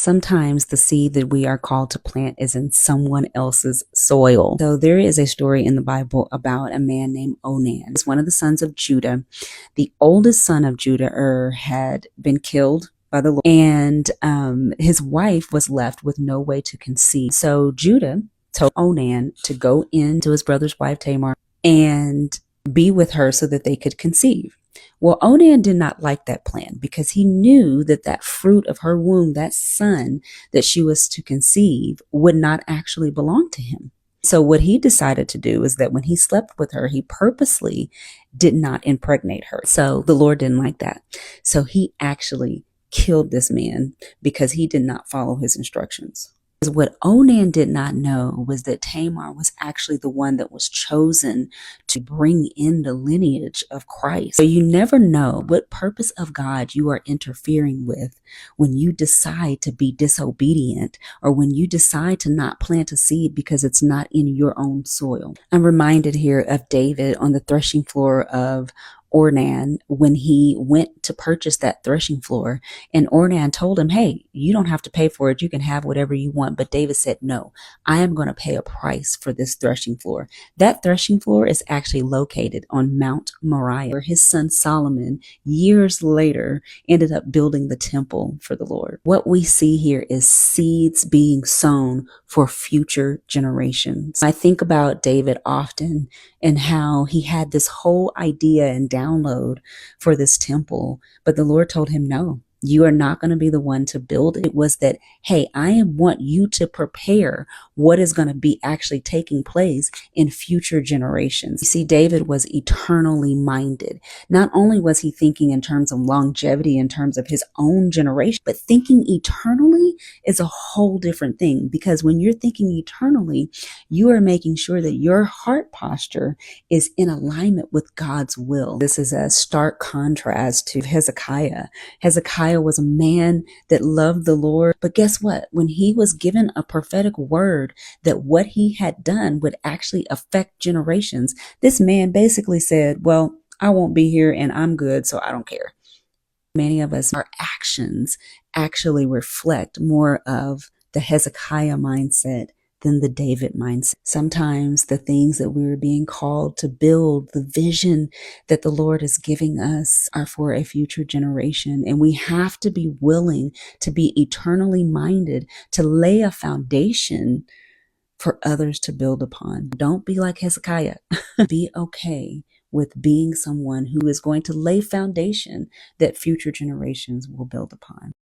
Sometimes the seed that we are called to plant is in someone else's soil. So there is a story in the Bible about a man named Onan. He's one of the sons of Judah. The oldest son of Judah, had been killed by the Lord, and his wife was left with no way to conceive. So Judah told Onan to go into his brother's wife Tamar and be with her so that they could conceive. Well, Onan did not like that plan because he knew that that fruit of her womb, that son that she was to conceive, would not actually belong to him. So what he decided to do is that when he slept with her, he purposely did not impregnate her. So the Lord didn't like that. So he actually killed this man because he did not follow his instructions. What Onan did not know was that Tamar was actually the one that was chosen to bring in the lineage of Christ. So you never know what purpose of God you are interfering with when you decide to be disobedient, or when you decide to not plant a seed because it's not in your own soil. I'm reminded here of David on the threshing floor of Ornan when he went to purchase that threshing floor, and Ornan told him, hey, you don't have to pay for it. You can have whatever you want. But David said, no, I am going to pay a price for this threshing floor. That threshing floor is actually located on Mount Moriah, where his son Solomon years later ended up building the temple for the Lord. What we see here is seeds being sown for future generations. I think about David often and how he had this whole idea and download for this temple, but the Lord told him, no, you are not going to be the one to build it. It was that, hey, I want you to prepare what is going to be actually taking place in future generations. You see, David was eternally minded. Not only was he thinking in terms of longevity, in terms of his own generation, but thinking eternally is a whole different thing, because when you're thinking eternally, you are making sure that your heart posture is in alignment with God's will. This is a stark contrast to Hezekiah. Hezekiah was a man that loved the Lord, but guess what? When he was given a prophetic word that what he had done would actually affect generations, this man basically said, well, I won't be here and I'm good, so I don't care. Many of us, our actions actually reflect more of the Hezekiah mindset than the David mindset. Sometimes the things that we are being called to build, the vision that the Lord is giving us, are for a future generation. And we have to be willing to be eternally minded, to lay a foundation for others to build upon. Don't be like Hezekiah. Be okay with being someone who is going to lay foundation that future generations will build upon.